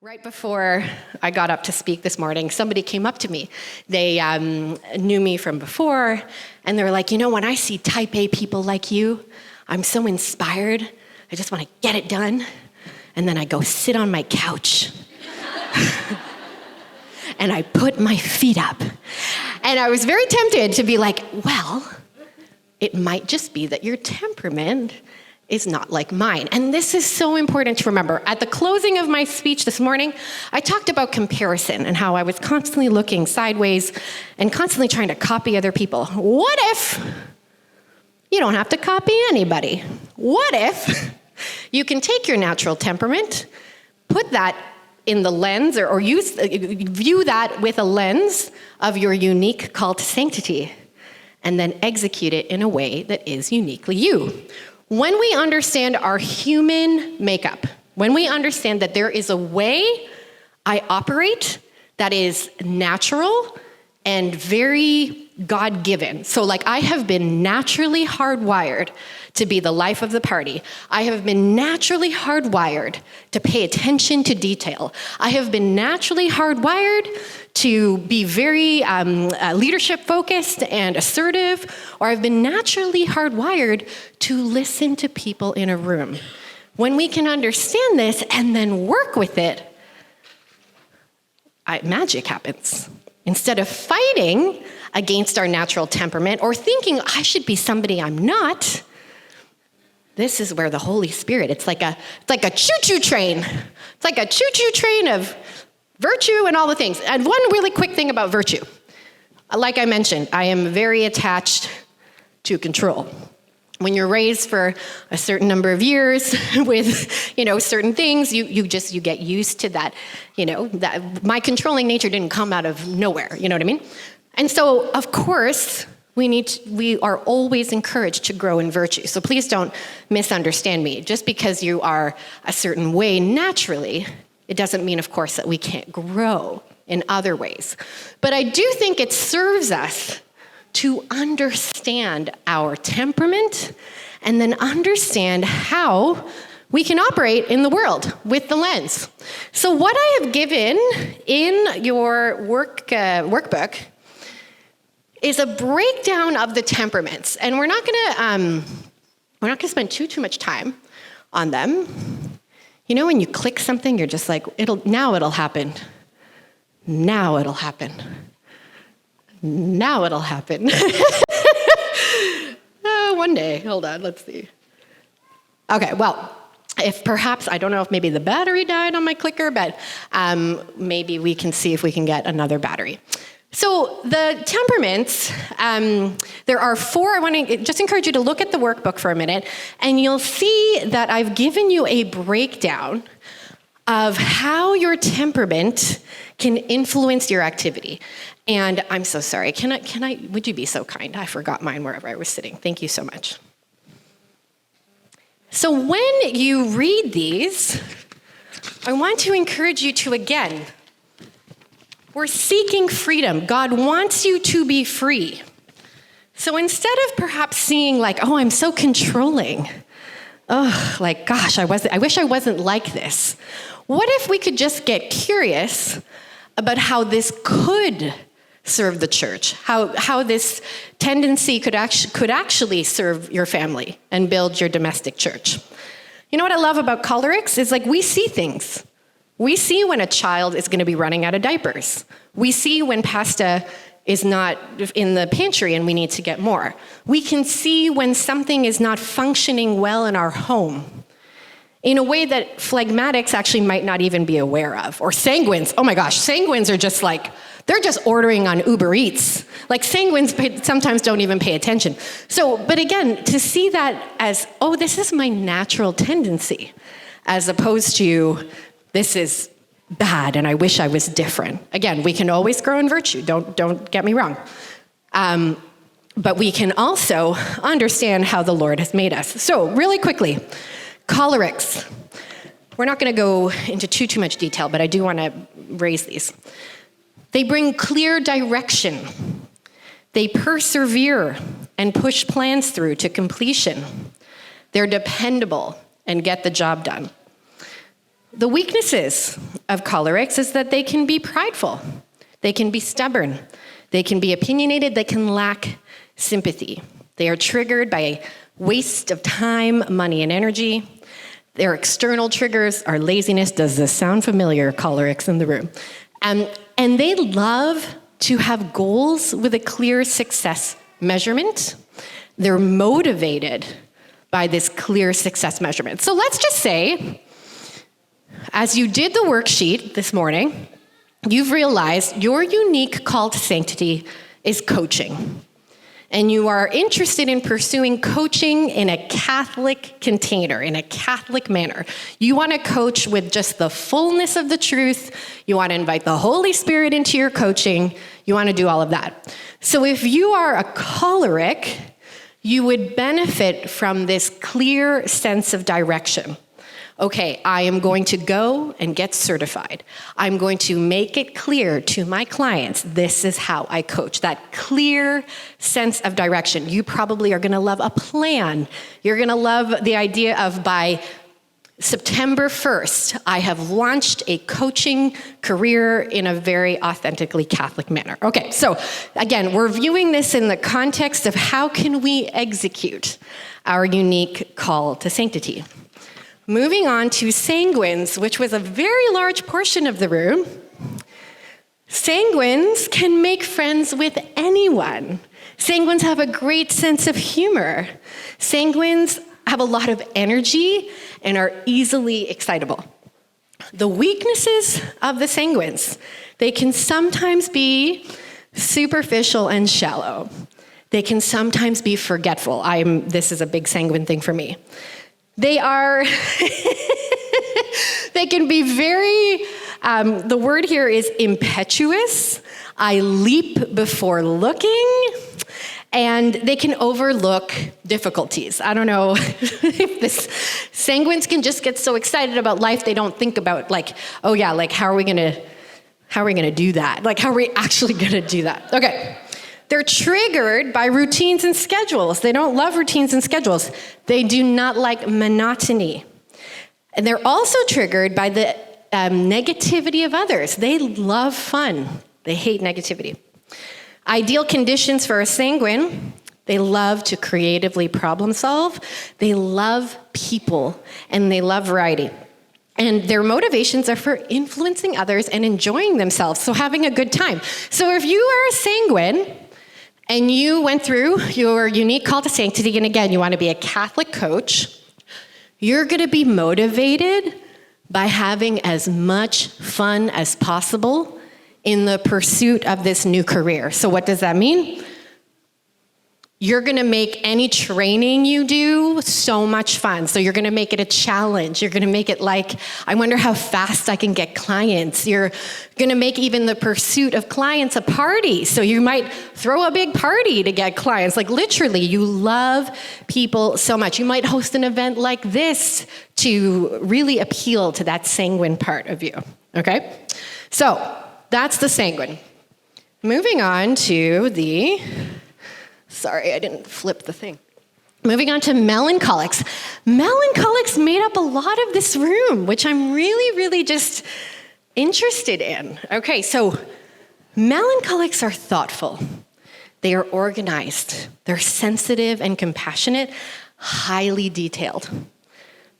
Right before I got up to speak this morning, somebody came up to me. They knew me from before, and they were like, when I see type A people like you, I'm so inspired. I just want to get it done. And then I go sit on my couch. And I put my feet up. And I was very tempted to be like, well, it might just be that your temperament is not like mine. And this is so important to remember. At the closing of my speech this morning, I talked about comparison and how I was constantly looking sideways and constantly trying to copy other people. What if you don't have to copy anybody? What if you can take your natural temperament, put that in the lens or view that with a lens of your unique call to sanctity, and then execute it in a way that is uniquely you? When we understand our human makeup, when we understand that there is a way I operate that is natural and very God-given. So I have been naturally hardwired to be the life of the party. I have been naturally hardwired to pay attention to detail. I have been naturally hardwired to be very leadership focused and assertive, or I've been naturally hardwired to listen to people in a room. When we can understand this and then work with it, magic happens. Instead of fighting against our natural temperament or thinking I should be somebody I'm not, this is where the Holy Spirit, it's like a choo-choo train. It's like a choo-choo train of virtue and all the things. And one really quick thing about virtue. Like I mentioned, I am very attached to control. When you're raised for a certain number of years with, certain things, you get used to that, that my controlling nature didn't come out of nowhere, you know what I mean? And so, of course, we are always encouraged to grow in virtue. So please don't misunderstand me. Just because you are a certain way naturally, it doesn't mean, of course, that we can't grow in other ways. But I do think it serves us to understand our temperament and then understand how we can operate in the world with the lens. So what I have given in your workbook is a breakdown of the temperaments, and we're not gonna spend too much time on them. When you click something, you're just like, now it'll happen. Now it'll happen. Now it'll happen. One day, hold on, let's see. Okay, well, if perhaps, I don't know if maybe the battery died on my clicker, but maybe we can see if we can get another battery. So the temperaments, there are 4. I want to just encourage you to look at the workbook for a minute, and you'll see that I've given you a breakdown of how your temperament can influence your activity. And I'm so sorry, would you be so kind? I forgot mine wherever I was sitting. Thank you so much. So when you read these, I want to encourage you to, again, we're seeking freedom. God wants you to be free. So instead of perhaps seeing I'm so controlling, gosh, I wish I wasn't like this. What if we could just get curious about how this could serve the church, how this tendency could actually serve your family and build your domestic church? You know what I love about Cholerics is we see things. We see when a child is going to be running out of diapers. We see when pasta is not in the pantry and we need to get more. We can see when something is not functioning well in our home in a way that phlegmatics actually might not even be aware of. Or sanguines, oh my gosh, sanguines are just they're just ordering on Uber Eats. Sanguines sometimes don't even pay attention. So, but again, to see that as, this is my natural tendency, as opposed to, this is bad and I wish I was different. Again, we can always grow in virtue, don't get me wrong. But we can also understand how the Lord has made us. So really quickly, cholerics. We're not gonna go into too much detail, but I do wanna raise these. They bring clear direction. They persevere and push plans through to completion. They're dependable and get the job done. The weaknesses of cholerics is that they can be prideful, they can be stubborn, they can be opinionated, they can lack sympathy. They are triggered by a waste of time, money, and energy. Their external triggers are laziness. Does this sound familiar, cholerics in the room? And they love to have goals with a clear success measurement. They're motivated by this clear success measurement. So let's just say, as you did the worksheet this morning, you've realized your unique call to sanctity is coaching. And you are interested in pursuing coaching in a Catholic container, in a Catholic manner. You want to coach with just the fullness of the truth. You want to invite the Holy Spirit into your coaching. You want to do all of that. So if you are a choleric, you would benefit from this clear sense of direction. Okay, I am going to go and get certified. I'm going to make it clear to my clients, this is how I coach. That clear sense of direction. You probably are going to love a plan. You're going to love the idea of by September 1st, I have launched a coaching career in a very authentically Catholic manner. Okay, so again, we're viewing this in the context of how can we execute our unique call to sanctity. Moving on to sanguines, which was a very large portion of the room. Sanguines can make friends with anyone. Sanguines have a great sense of humor. Sanguines have a lot of energy and are easily excitable. The weaknesses of the sanguines, they can sometimes be superficial and shallow. They can sometimes be forgetful. This is a big sanguine thing for me. They can be very, the word here is impetuous. I leap before looking, and they can overlook difficulties. I don't know if sanguines can just get so excited about life, they don't think about oh yeah, how are we gonna do that? How are we actually gonna do that? Okay. They're triggered by routines and schedules. They don't love routines and schedules. They do not like monotony. And they're also triggered by the negativity of others. They love fun. They hate negativity. Ideal conditions for a sanguine: they love to creatively problem solve. They love people, and they love variety. And their motivations are for influencing others and enjoying themselves, so having a good time. So if you are a sanguine, and you went through your unique call to sanctity, and again, you want to be a Catholic coach, you're going to be motivated by having as much fun as possible in the pursuit of this new career. So what does that mean? You're going to make any training you do so much fun. So you're going to make it a challenge. You're going to make it I wonder how fast I can get clients. You're going to make even the pursuit of clients a party. So you might throw a big party to get clients. Literally, you love people so much. You might host an event like this to really appeal to that sanguine part of you. Okay? So that's the sanguine. Moving on to the... Sorry, I didn't flip the thing. Moving on to melancholics. Melancholics made up a lot of this room, which I'm really, really just interested in. Okay, so melancholics are thoughtful. They are organized. They're sensitive and compassionate, highly detailed.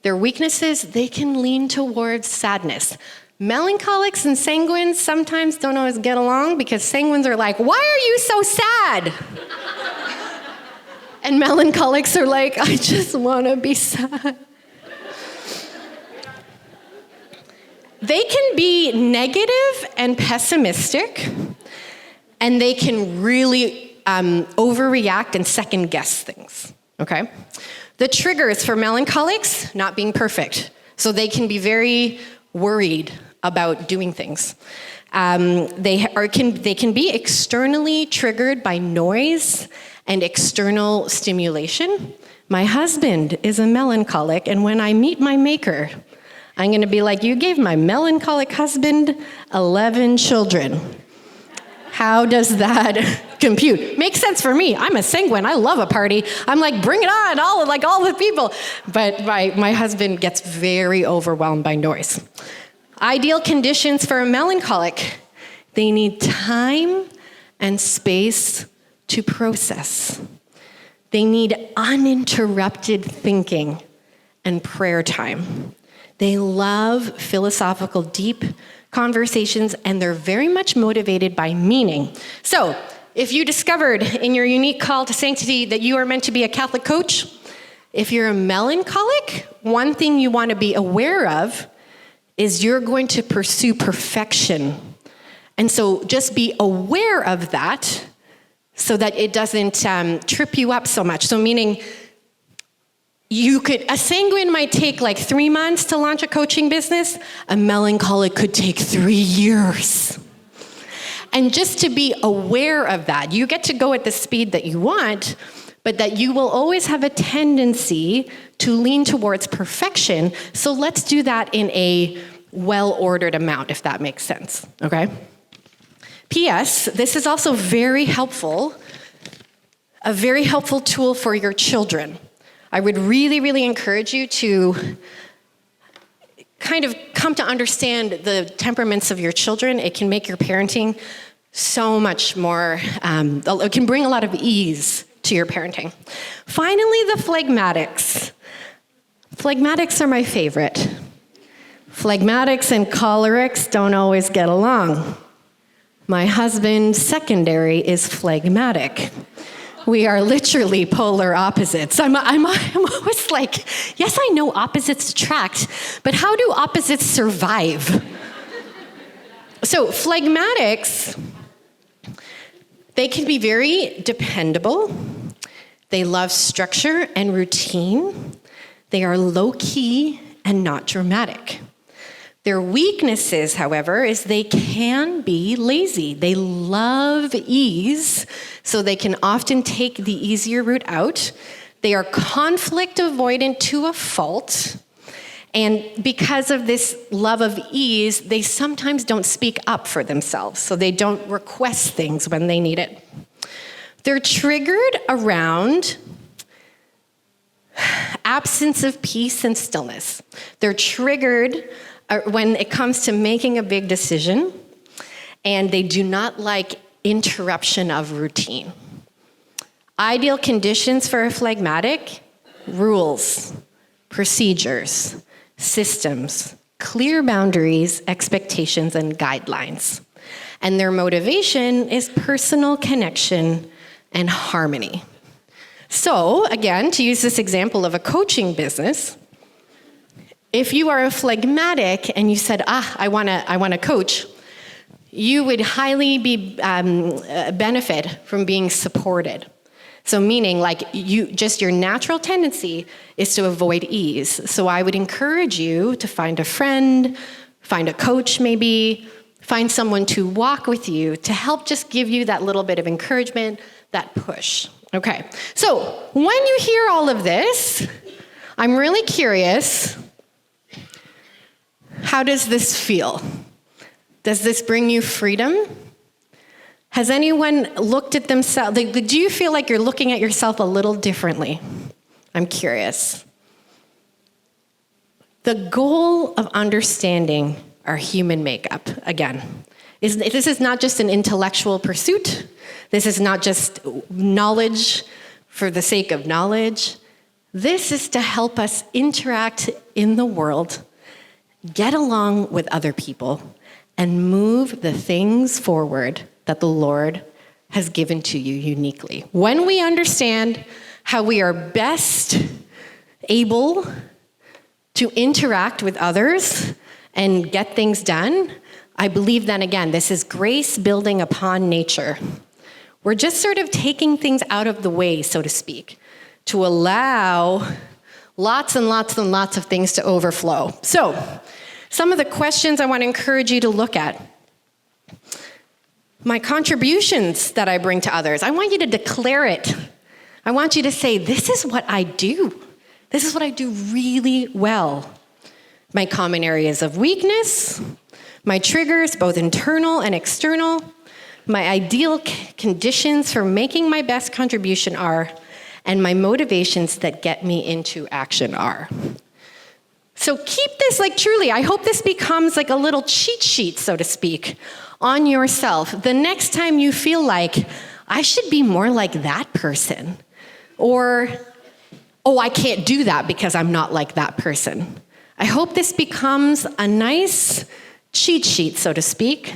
Their weaknesses, they can lean towards sadness. Melancholics and sanguines sometimes don't always get along because sanguines are why are you so sad? And melancholics are I just want to be sad. They can be negative and pessimistic, and they can really overreact and second guess things, okay? The triggers for melancholics, not being perfect. So they can be very worried about doing things. They can be externally triggered by noise and external stimulation. My husband is a melancholic, and when I meet my maker, I'm going to be you gave my melancholic husband 11 children. How does that compute? Makes sense for me. I'm a sanguine. I love a party. I'm like, bring it on, all the people. But my husband gets very overwhelmed by noise. Ideal conditions for a melancholic. They need time and space to process. They need uninterrupted thinking and prayer time. They love philosophical, deep conversations, and they're very much motivated by meaning. So, if you discovered in your unique call to sanctity that you are meant to be a Catholic coach, if you're a melancholic, one thing you want to be aware of is you're going to pursue perfection. And so just be aware of that so that it doesn't trip you up so much. So meaning, a sanguine might take like 3 months to launch a coaching business. A melancholic could take 3 years. And just to be aware of that, you get to go at the speed that you want, but that you will always have a tendency to lean towards perfection. So let's do that in a well-ordered amount, if that makes sense, okay? P.S., this is also very helpful, a very helpful tool for your children. I would really, really encourage you to kind of come to understand the temperaments of your children. It can make your parenting so much more, it can bring a lot of ease to your parenting. Finally, the phlegmatics. Phlegmatics are my favorite. Phlegmatics and cholerics don't always get along. My husband's secondary is phlegmatic. We are literally polar opposites. I'm always like, yes, I know opposites attract, but how do opposites survive? So phlegmatics, they can be very dependable. They love structure and routine. They are low-key and not dramatic. Their weaknesses, however, is they can be lazy. They love ease, so they can often take the easier route out. They are conflict avoidant to a fault. And because of this love of ease, they sometimes don't speak up for themselves, so they don't request things when they need it. They're triggered around absence of peace and stillness. They're triggered when it comes to making a big decision, and they do not like interruption of routine. Ideal conditions for a phlegmatic: rules, procedures, systems, clear boundaries, expectations, and guidelines. And their motivation is personal connection and harmony. So, again, to use this example of a coaching business, if you are a phlegmatic and you said, I want to coach, you would highly be benefit from being supported. So meaning like your natural tendency is to avoid ease. So I would encourage you to find a friend, find a coach maybe, find someone to walk with you to help just give you that little bit of encouragement, that push. Okay, so when you hear all of this, I'm really curious, how does this feel? Does this bring you freedom? Has anyone looked at themselves? Do you feel like you're looking at yourself a little differently? I'm curious. The goal of understanding our human makeup, again, this is not just an intellectual pursuit. This is not just knowledge for the sake of knowledge. This is to help us interact in the world, get along with other people, and move the things forward that the Lord has given to you uniquely. When we understand how we are best able to interact with others and get things done, I believe then again, this is grace building upon nature. We're just sort of taking things out of the way, so to speak, to allow lots and lots and lots of things to overflow. So, some of the questions I want to encourage you to look at. My contributions that I bring to others, I want you to declare it. I want you to say, this is what I do. This is what I do really well. My common areas of weakness, my triggers, both internal and external, my ideal conditions for making my best contribution are, and my motivations that get me into action are. So keep this, truly, I hope this becomes like a little cheat sheet, so to speak, on yourself. The next time you feel like, I should be more like that person, or, oh, I can't do that because I'm not like that person. I hope this becomes a nice cheat sheet, so to speak,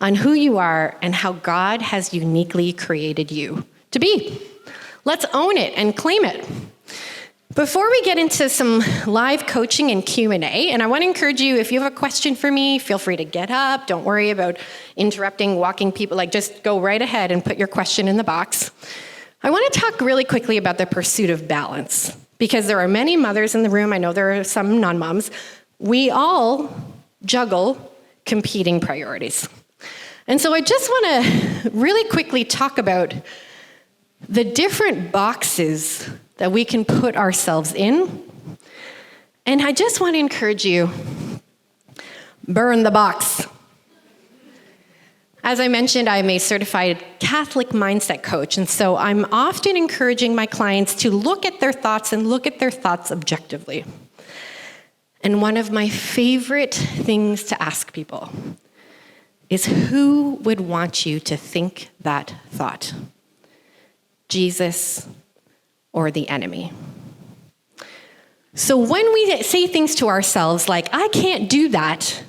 on who you are and how God has uniquely created you to be. Let's own it and claim it. Before we get into some live coaching and Q&A, and I want to encourage you, if you have a question for me, feel free to get up. Don't worry about interrupting, walking people. Just go right ahead and put your question in the box. I want to talk really quickly about the pursuit of balance, because there are many mothers in the room. I know there are some non-moms. We all juggle competing priorities. And so I just want to really quickly talk about the different boxes that we can put ourselves in. And I just want to encourage you, burn the box. As I mentioned, I'm a certified Catholic mindset coach, and so I'm often encouraging my clients to look at their thoughts and look at their thoughts objectively. And one of my favorite things to ask people is, who would want you to think that thought? Jesus or the enemy? So when we say things to ourselves like, I can't do that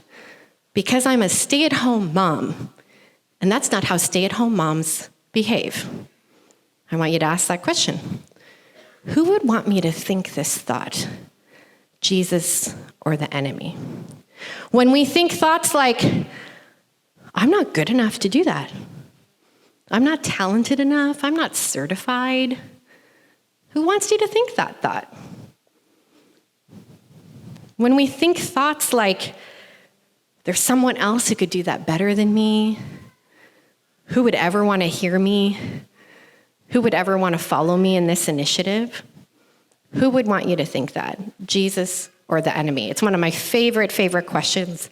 because I'm a stay-at-home mom, and that's not how stay-at-home moms behave, I want you to ask that question. Who would want me to think this thought? Jesus or the enemy? When we think thoughts like, I'm not good enough to do that. I'm not talented enough. I'm not certified. Who wants you to think that thought? When we think thoughts like, there's someone else who could do that better than me, who would ever want to hear me? Who would ever want to follow me in this initiative? Who would want you to think that? Jesus or the enemy? It's one of my favorite questions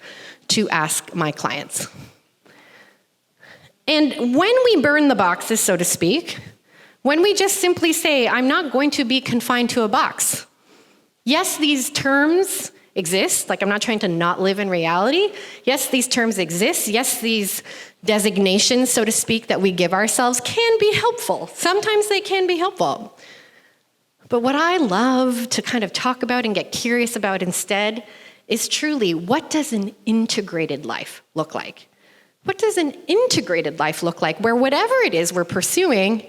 to ask my clients. And when we burn the boxes, so to speak, when we just simply say, I'm not going to be confined to a box. Yes, these terms exist. I'm not trying to not live in reality. Yes, these terms exist. Yes, these designations, so to speak, that we give ourselves can be helpful. Sometimes they can be helpful. But what I love to kind of talk about and get curious about instead is truly, what does an integrated life look like? What does an integrated life look like, where whatever it is we're pursuing,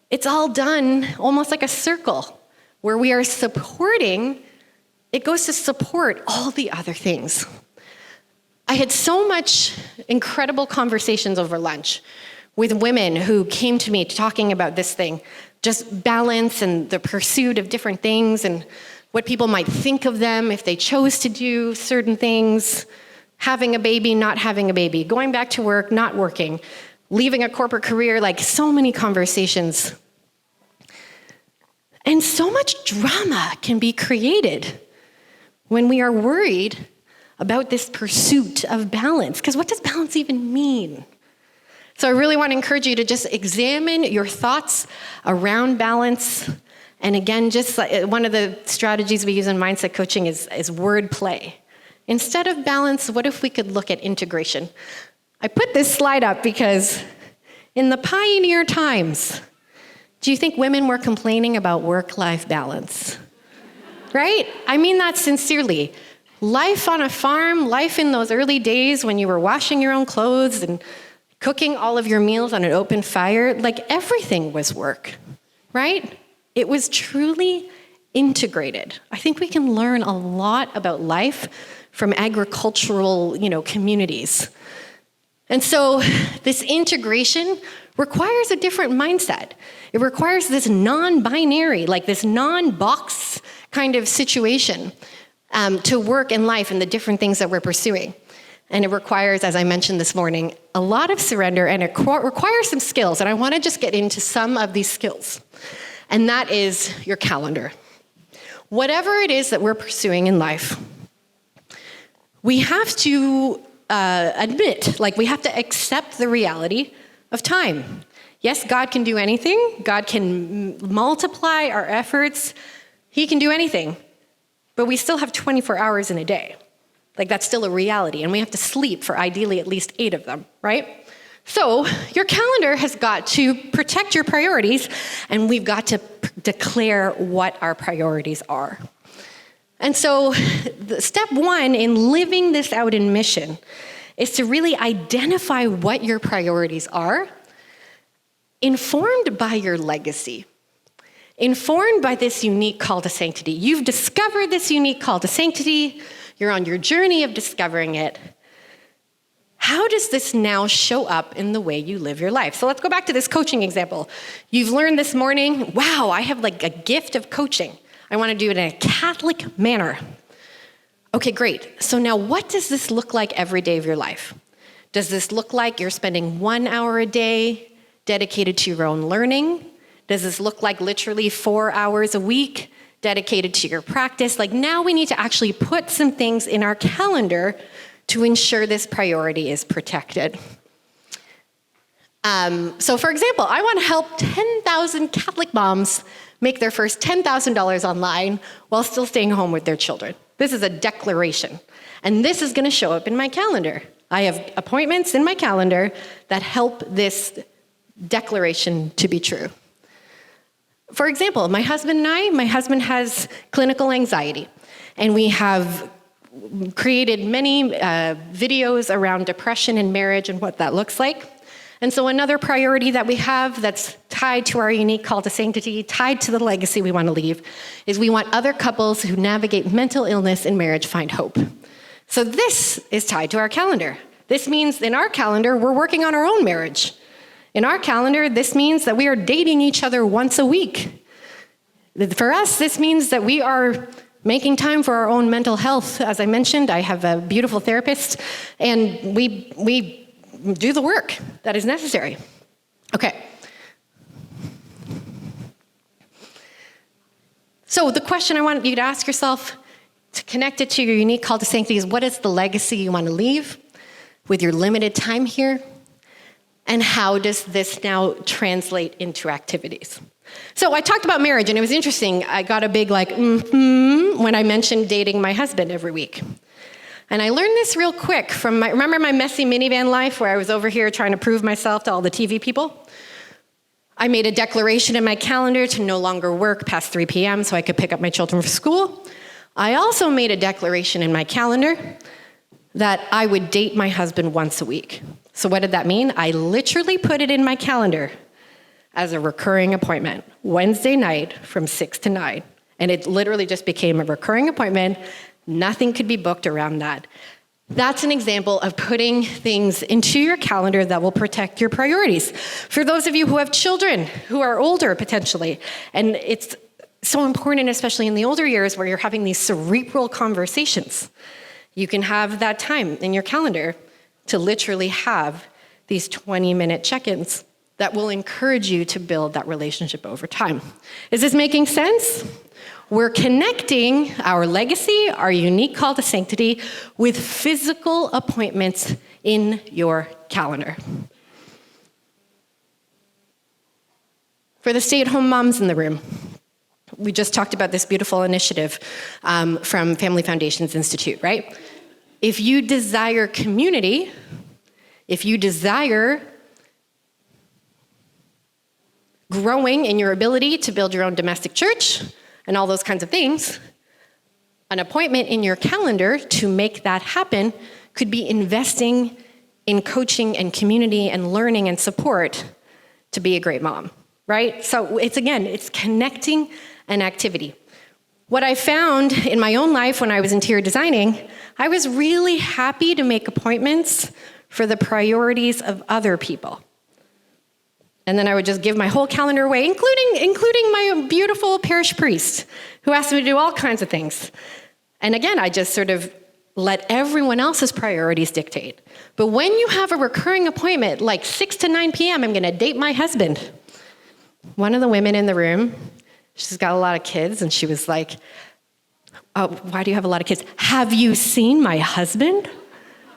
it's all done almost like a circle, where we are supporting, it goes to support all the other things. I had so much incredible conversations over lunch with women who came to me talking about this thing, just balance and the pursuit of different things and what people might think of them if they chose to do certain things, having a baby, not having a baby, going back to work, not working, leaving a corporate career, so many conversations. And so much drama can be created when we are worried about this pursuit of balance. Because what does balance even mean? So I really want to encourage you to just examine your thoughts around balance. And again, just one of the strategies we use in mindset coaching is word play. Instead of balance, what if we could look at integration? I put this slide up because in the pioneer times, do you think women were complaining about work-life balance? Right? I mean that sincerely. Life on a farm, life in those early days when you were washing your own clothes and cooking all of your meals on an open fire, everything was work, right? It was truly integrated. I think we can learn a lot about life from agricultural, communities. And so this integration requires a different mindset. It requires this non-binary, this non-box kind of situation to work in life and the different things that we're pursuing. And it requires, as I mentioned this morning, a lot of surrender, and it requires some skills. And I want to just get into some of these skills. And that is your calendar. Whatever it is that we're pursuing in life, we have to admit, we have to accept the reality of time. Yes, God can do anything. God can multiply our efforts. He can do anything. But we still have 24 hours in a day. Like, that's still a reality. And we have to sleep for ideally at least 8 of them, right? So your calendar has got to protect your priorities, and we've got to declare what our priorities are. And so step 1 in living this out in mission is to really identify what your priorities are, informed by your legacy, informed by this unique call to sanctity. You've discovered this unique call to sanctity. You're on your journey of discovering it. How does this now show up in the way you live your life? So let's go back to this coaching example. You've learned this morning, wow, I have like a gift of coaching. I want to do it in a Catholic manner. Okay, great. So now what does this look like every day of your life? Does this look like you're spending 1 hour a day dedicated to your own learning? Does this look like literally 4 hours a week dedicated to your practice? Like, now we need to actually put some things in our calendar to ensure this priority is protected. So for example, I want to help 10,000 Catholic moms make their first $10,000 online while still staying home with their children. This is a declaration. And this is going to show up in my calendar. I have appointments in my calendar that help this declaration to be true. For example, my husband has clinical anxiety, and we have created many videos around depression and marriage and what that looks like. And so another priority that we have that's tied to our unique call to sanctity, tied to the legacy we want to leave, is we want other couples who navigate mental illness in marriage find hope. So this is tied to our calendar. This means in our calendar, we're working on our own marriage. In our calendar, this means that we are dating each other once a week. For us, this means that we are making time for our own mental health. As I mentioned, I have a beautiful therapist, and we do the work that is necessary. Okay. So the question I want you to ask yourself, to connect it to your unique call to sanctity, is what is the legacy you want to leave with your limited time here? And how does this now translate into activities? So I talked about marriage, and it was interesting. I got a big when I mentioned dating my husband every week. And I learned this real quick from remember my messy minivan life where I was over here trying to prove myself to all the TV people? I made a declaration in my calendar to no longer work past 3 p.m. so I could pick up my children from school. I also made a declaration in my calendar that I would date my husband once a week. So what did that mean? I literally put it in my calendar as a recurring appointment, Wednesday night from 6 to 9. And it literally just became a recurring appointment. Nothing could be booked around that. That's an example of putting things into your calendar that will protect your priorities. For those of you who have children who are older potentially, and it's so important, especially in the older years where you're having these cerebral conversations, you can have that time in your calendar to literally have these 20-minute check-ins that will encourage you to build that relationship over time. Is this making sense? We're connecting our legacy, our unique call to sanctity, with physical appointments in your calendar. For the stay-at-home moms in the room, we just talked about this beautiful initiative from Family Foundations Institute, right? If you desire community, if you desire growing in your ability to build your own domestic church and all those kinds of things, an appointment in your calendar to make that happen could be investing in coaching and community and learning and support to be a great mom, right? So it's connecting an activity. What I found in my own life when I was interior designing, I was really happy to make appointments for the priorities of other people. And then I would just give my whole calendar away, including my beautiful parish priest, who asked me to do all kinds of things. And again, I just sort of let everyone else's priorities dictate. But when you have a recurring appointment, like 6 to 9 p.m., I'm going to date my husband. One of the women in the room, she's got a lot of kids, and she was like, "Oh, why do you have a lot of kids? Have you seen my husband?"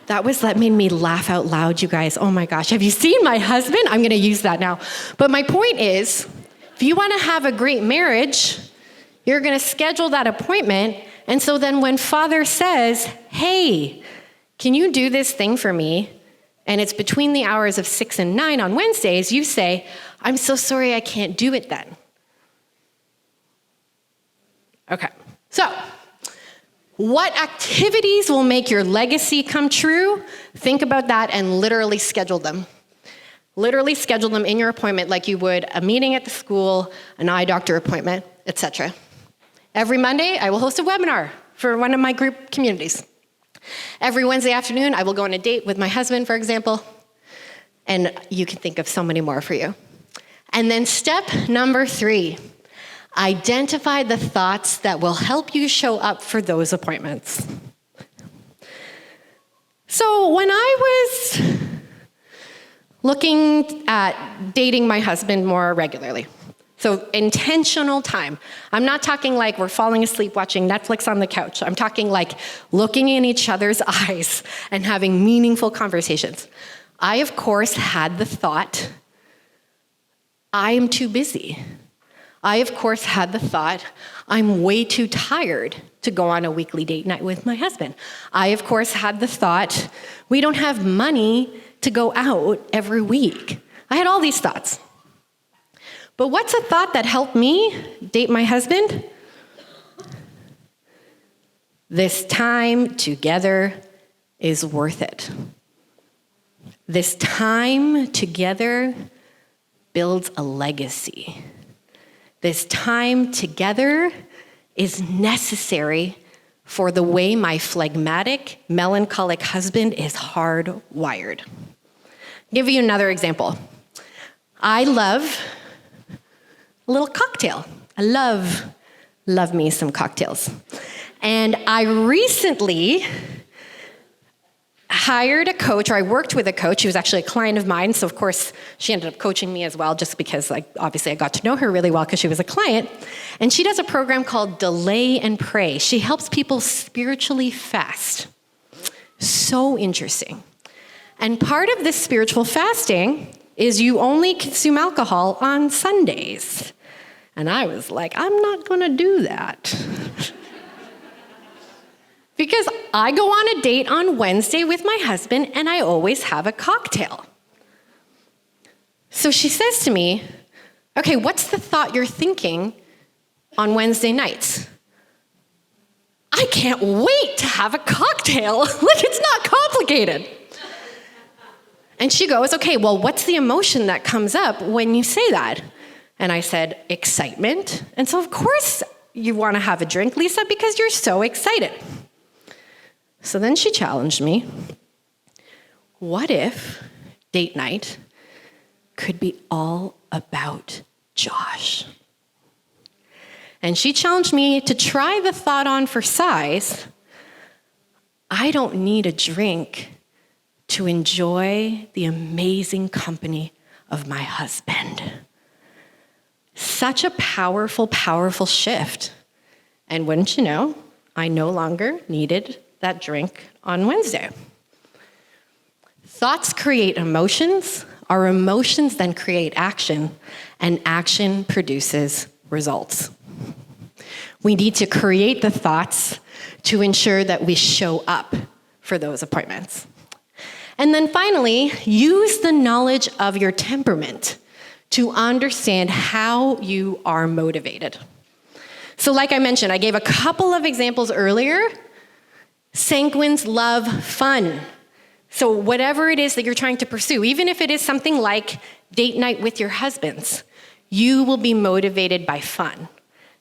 That made me laugh out loud, you guys. Oh my gosh, have you seen my husband? I'm gonna use that now. But my point is, if you wanna have a great marriage, you're gonna schedule that appointment, and so then when Father says, hey, can you do this thing for me? And it's between the hours of 6 and 9 on Wednesdays, you say, I'm so sorry I can't do it then. Okay, so what activities will make your legacy come true? Think about that and literally schedule them. Literally schedule them in your appointment like you would a meeting at the school, an eye doctor appointment, etc. Every Monday, I will host a webinar for one of my group communities. Every Wednesday afternoon, I will go on a date with my husband, for example, and you can think of so many more for you. And then step number 3, identify the thoughts that will help you show up for those appointments. So when I was looking at dating my husband more regularly, so intentional time. I'm not talking like we're falling asleep watching Netflix on the couch. I'm talking like looking in each other's eyes and having meaningful conversations. I, of course, had the thought, I am too busy. I, of course, had the thought, I'm way too tired to go on a weekly date night with my husband. I, of course, had the thought, we don't have money to go out every week. I had all these thoughts. But what's a thought that helped me date my husband? This time together is worth it. This time together builds a legacy. This time together is necessary for the way my phlegmatic, melancholic husband is hardwired. I'll give you another example. I love a little cocktail. I love me some cocktails. And I recently hired a coach, or I worked with a coach. She was actually a client of mine, so of course she ended up coaching me as well, just because obviously I got to know her really well because she was a client. And she does a program called Delay and Pray. She helps people spiritually fast. So interesting. And part of this spiritual fasting is you only consume alcohol on Sundays. And I was like, I'm not gonna do that. Because I go on a date on Wednesday with my husband and I always have a cocktail. So she says to me, okay, what's the thought you're thinking on Wednesday nights? I can't wait to have a cocktail. Like, it's not complicated. And she goes, okay, well, what's the emotion that comes up when you say that? And I said, excitement. And so, of course, you want to have a drink, Lisa, because you're so excited. So then she challenged me. What if date night could be all about Josh? And she challenged me to try the thought on for size. I don't need a drink to enjoy the amazing company of my husband. Such a powerful, powerful shift. And wouldn't you know, I no longer needed that drink on Wednesday. Thoughts create emotions. Our emotions then create action, and action produces results. We need to create the thoughts to ensure that we show up for those appointments. And then finally, use the knowledge of your temperament to understand how you are motivated. So like I mentioned, I gave a couple of examples earlier. Sanguines love fun. So whatever it is that you're trying to pursue, even if it is something like date night with your husbands, you will be motivated by fun.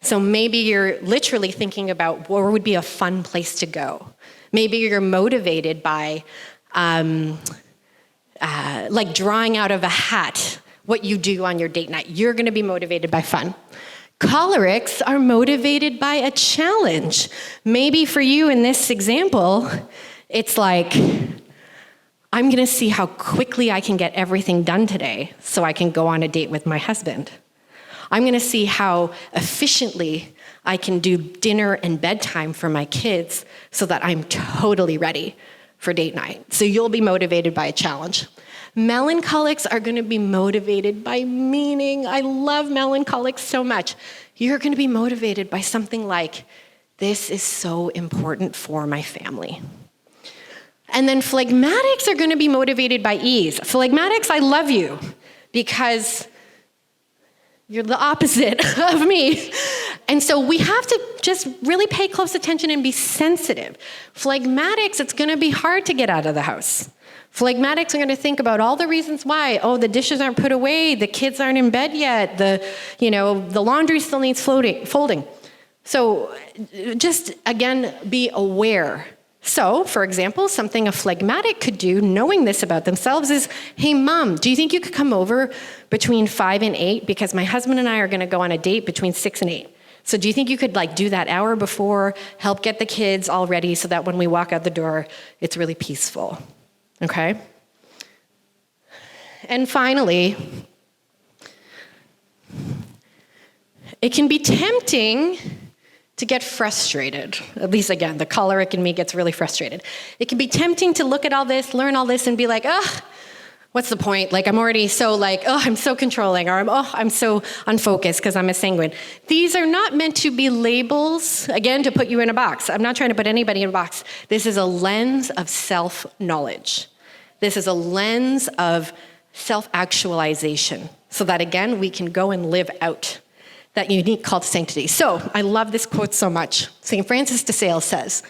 So maybe you're literally thinking about where would be a fun place to go. Maybe you're motivated by like drawing out of a hat what you do on your date night. You're gonna be motivated by fun. Cholerics are motivated by a challenge. Maybe for you in this example, it's like, I'm gonna see how quickly I can get everything done today so I can go on a date with my husband. I'm gonna see how efficiently I can do dinner and bedtime for my kids so that I'm totally ready for date night. So you'll be motivated by a challenge. Melancholics are going to be motivated by meaning. I love melancholics so much. You're going to be motivated by something like, this is so important for my family. And then phlegmatics are going to be motivated by ease. Phlegmatics, I love you because you're the opposite of me. And so we have to just really pay close attention and be sensitive. Phlegmatics, it's going to be hard to get out of the house. Phlegmatics are going to think about all the reasons why. Oh, the dishes aren't put away, the kids aren't in bed yet, the laundry still needs folding. So just, again, be aware. So, for example, something a phlegmatic could do, knowing this about themselves, is, hey, Mom, do you think you could come over between 5 and 8? Because my husband and I are going to go on a date between 6 and 8. So do you think you could do that hour before, help get the kids all ready so that when we walk out the door, it's really peaceful? Okay? And finally, it can be tempting to get frustrated. At least, again, the choleric in me gets really frustrated. It can be tempting to look at all this, learn all this, and be like, what's the point? I'm already so I'm so controlling, or I'm so unfocused because I'm a sanguine. These are not meant to be labels, again, to put you in a box. I'm not trying to put anybody in a box. This is a lens of self-knowledge. This is a lens of self-actualization so that, again, we can go and live out that unique call to sanctity. So I love this quote so much. St. Francis de Sales says,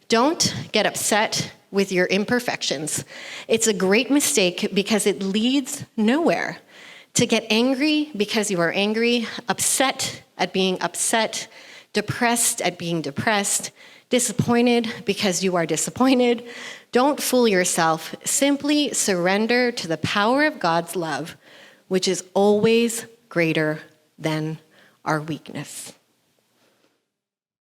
"Don't get upset with your imperfections. It's a great mistake because it leads nowhere. To get angry because you are angry, upset at being upset, depressed at being depressed, disappointed because you are disappointed. Don't fool yourself. Simply surrender to the power of God's love, which is always greater than our weakness."